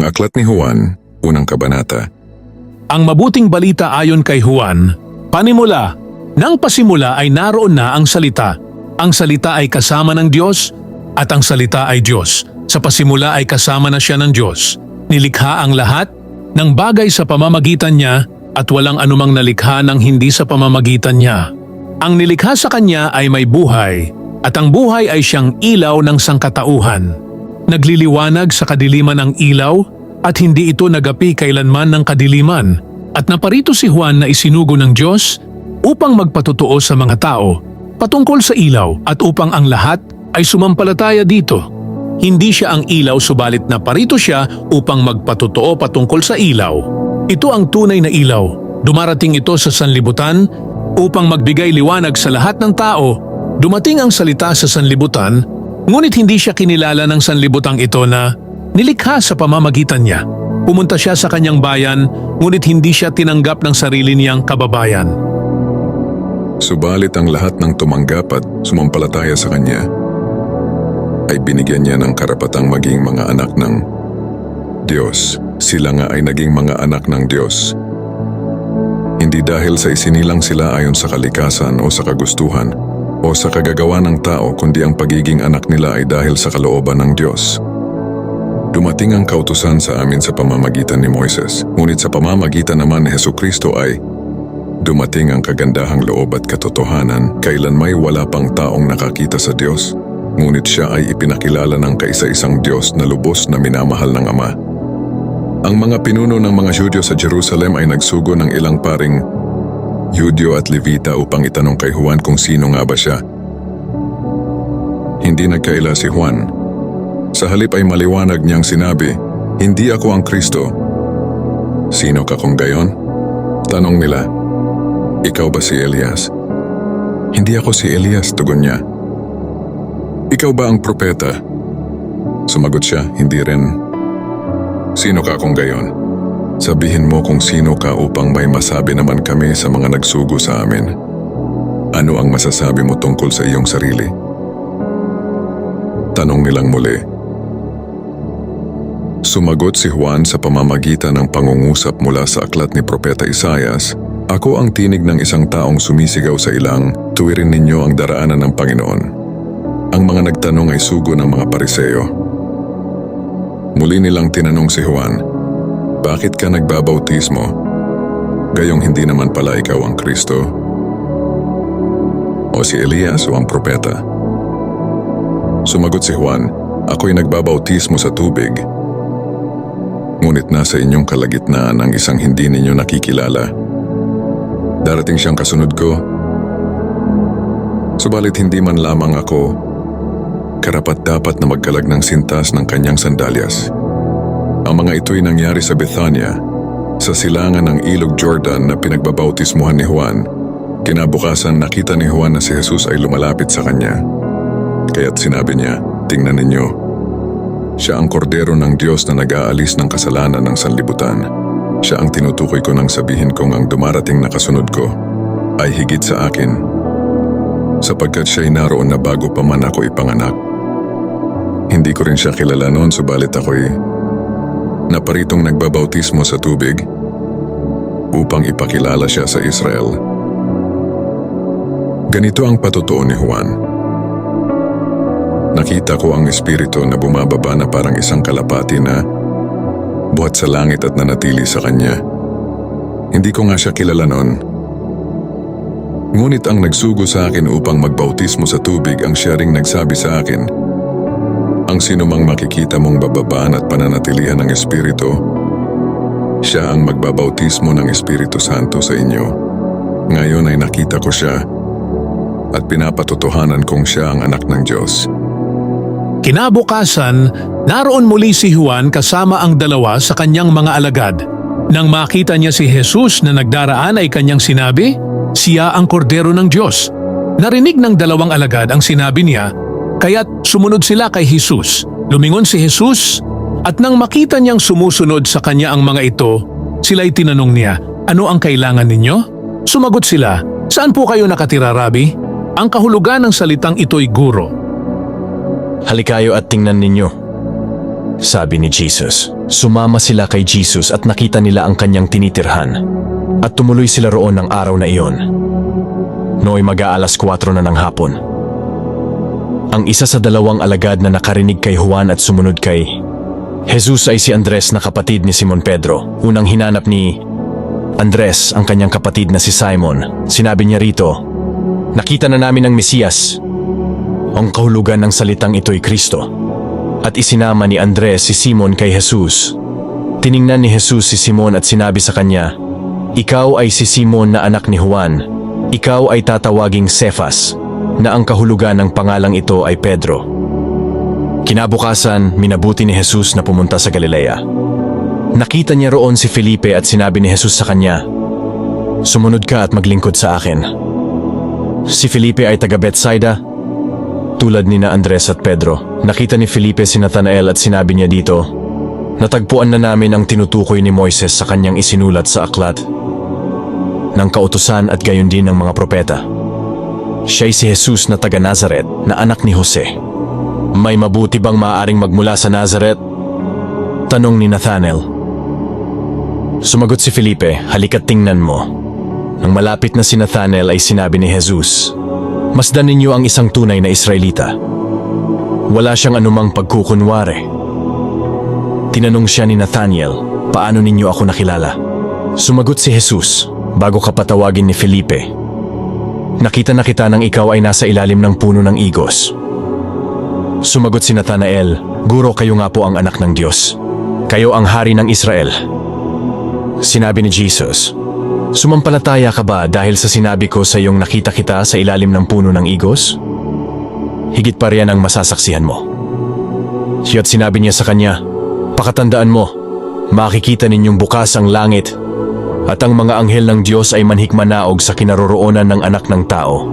Ang Aklat ni Juan, unang kabanata. Ang mabuting balita ayon kay Juan, panimula, nang pasimula ay naroon na ang salita. Ang salita ay kasama ng Diyos at ang salita ay Diyos. Sa pasimula ay kasama na siya ng Diyos. Nilikha ang lahat ng bagay sa pamamagitan niya at walang anumang nalikha ng hindi sa pamamagitan niya. Ang nilikha sa kanya ay may buhay at ang buhay ay siyang ilaw ng sangkatauhan. Nagliliwanag sa kadiliman ang ilaw at hindi ito nagapi kailanman ng kadiliman. At naparito si Juan na isinugo ng Diyos upang magpatotoo sa mga tao patungkol sa ilaw at upang ang lahat ay sumampalataya dito. Hindi siya ang ilaw subalit naparito siya upang magpatotoo patungkol sa ilaw. Ito ang tunay na ilaw. Dumarating ito sa sanlibutan upang magbigay liwanag sa lahat ng tao. Dumating ang salita sa sanlibutan, ngunit hindi siya kinilala ng sanlibutang ito na nilikha sa pamamagitan niya. Pumunta siya sa kanyang bayan, ngunit hindi siya tinanggap ng sarili niyang kababayan. Subalit ang lahat ng tumanggap at sumampalataya sa kanya ay binigyan niya ng karapatang maging mga anak ng Diyos. Sila nga ay naging mga anak ng Diyos. Hindi dahil sa isinilang sila ayon sa kalikasan o sa kagustuhan o sa kagagawa ng tao, kundi ang pagiging anak nila ay dahil sa kalooban ng Diyos. Dumating ang kautusan sa amin sa pamamagitan ni Moises, ngunit sa pamamagitan naman ni Hesukristo ay dumating ang kagandahang loob at katotohanan. Kailan may wala pang taong nakakita sa Diyos, ngunit siya ay ipinakilala ng kaisa-isang Diyos na lubos na minamahal ng Ama. Ang mga pinuno ng mga Hudyo sa Jerusalem ay nagsugo ng ilang paring Hudyo at Levita upang itanong kay Juan kung sino nga ba siya. Hindi nagkaila si Juan. Sa halip ay maliwanag niyang sinabi, "Hindi ako ang Kristo." "Sino ka kung gayon?" tanong nila. "Ikaw ba si Elias?" "Hindi ako si Elias," tugon niya. "Ikaw ba ang propeta?" Sumagot siya, "Hindi rin." "Sino ka kung gayon? Sabihin mo kung sino ka upang may masabi naman kami sa mga nagsugo sa amin. Ano ang masasabi mo tungkol sa iyong sarili?" Tanong nilang muli. Sumagot si Juan sa pamamagitan ng pangungusap mula sa aklat ni Propeta Isaias, "Ako ang tinig ng isang taong sumisigaw sa ilang, tuwirin ninyo ang daraanan ng Panginoon." Ang mga nagtanong ay sugo ng mga Pariseo. Muli nilang tinanong si Juan, "Bakit ka nagbabautismo? Gayong hindi naman pala ikaw ang Kristo? O si Elias o ang propeta?" Sumagot si Juan, "Ako'y nagbabautismo sa tubig. Ngunit nasa inyong kalagitnaan ang isang hindi ninyo nakikilala. Darating siyang kasunod ko, subalit hindi man lamang ako karapat-dapat na magkalag ng sintas ng kanyang sandalyas." Ang mga ito'y nangyari sa Bethania, sa silangan ng ilog Jordan na pinagbabautismuhan ni Juan. Kinabukasan nakita ni Juan na si Jesus ay lumalapit sa kanya. Kaya't sinabi niya, "Tingnan ninyo, siya ang kordero ng Diyos na nag-aalis ng kasalanan ng sanlibutan. Siya ang tinutukoy ko nang sabihin kong ang dumarating na kasunod ko ay higit sa akin, sapagkat siya'y naroon na bago pa man ako ipanganak. Hindi ko rin siya kilala noon, subalit ako'y naparitong nagbabautismo sa tubig upang ipakilala siya sa Israel." Ganito ang patotoo ni Juan. Nakita ko ang Espiritu na bumababa na parang isang kalapati na buhat sa langit at nanatili sa kanya. Hindi ko nga siya kilala noon. Ngunit ang nagsugo sa akin upang magbautismo sa tubig ang siya ring nagsabi sa akin, "Ang sinumang makikita mong bababaan at pananatilihan ng Espiritu, siya ang magbabautismo ng Espiritu Santo sa inyo." Ngayon ay nakita ko siya at pinapatotohanan kong siya ang anak ng Diyos. Kinabukasan, naroon muli si Juan kasama ang dalawa sa kanyang mga alagad. Nang makita niya si Jesus na nagdaraan ay kanyang sinabi, "Siya ang kordero ng Diyos." Narinig ng dalawang alagad ang sinabi niya, kaya't sumunod sila kay Jesus. Lumingon si Jesus at nang makita niyang sumusunod sa kanya ang mga ito, sila'y tinanong niya, "Ano ang kailangan ninyo?" Sumagot sila, "Saan po kayo nakatira, Rabi?" Ang kahulugan ng salitang ito'y guro. "Halikayo at tingnan ninyo." sabi ni Jesus. Sumama sila kay Jesus at nakita nila ang kanyang tinitirhan. At tumuloy sila roon ng araw na iyon. Nooy mag-aalas 4 na ng hapon. Ang isa sa dalawang alagad na nakarinig kay Juan at sumunod kay Jesus ay si Andres na kapatid ni Simon Pedro. Unang hinanap ni Andres ang kanyang kapatid na si Simon. Sinabi niya rito, "Nakita na namin ang Mesiyas." Ang kahulugan ng salitang ito'y Kristo. At isinama ni Andres si Simon kay Jesus. Tiningnan ni Jesus si Simon at sinabi sa kanya, "Ikaw ay si Simon na anak ni Juan. Ikaw ay tatawaging Cephas," na ang kahulugan ng pangalang ito ay Pedro. Kinabukasan, minabuti ni Jesus na pumunta sa Galilea. Nakita niya roon si Felipe at sinabi ni Jesus sa kanya, "Sumunod ka at maglingkod sa akin." Si Felipe ay taga Bethsaida, tulad ni na Andres at Pedro. Nakita ni Felipe si Nathanael at sinabi niya dito, "Natagpuan na namin ang tinutukoy ni Moises sa kanyang isinulat sa aklat ng kautusan at gayon din ng mga propeta." Siya'y si Jesus na taga Nazaret na anak ni Jose. "May mabuti bang maaaring magmula sa Nazaret?" tanong ni Nathanael. Sumagot si Felipe, "Halika't tingnan mo." Nang malapit na si Nathanael ay sinabi ni Jesus, "Masdan ninyo ang isang tunay na Israelita. Wala siyang anumang pagkukunwari." Tinanong siya ni Nathanael, "Paano ninyo ako nakilala?" Sumagot si Jesus, "Bago ka patawagin ni Felipe, nakita na kita nang ikaw ay nasa ilalim ng puno ng igos." Sumagot si Nathanael, "Guro, kayo nga po ang anak ng Diyos. Kayo ang hari ng Israel." Sinabi ni Jesus, "Sumampalataya ka ba dahil sa sinabi ko sa iyong nakita kita sa ilalim ng puno ng igos? Higit pa riyan ang masasaksihan mo." Siya't sinabi niya sa kanya, "Pakatandaan mo, makikita ninyong bukas ang langit at ang mga anghel ng Diyos ay manhikmanaog sa kinaroroonan ng anak ng tao."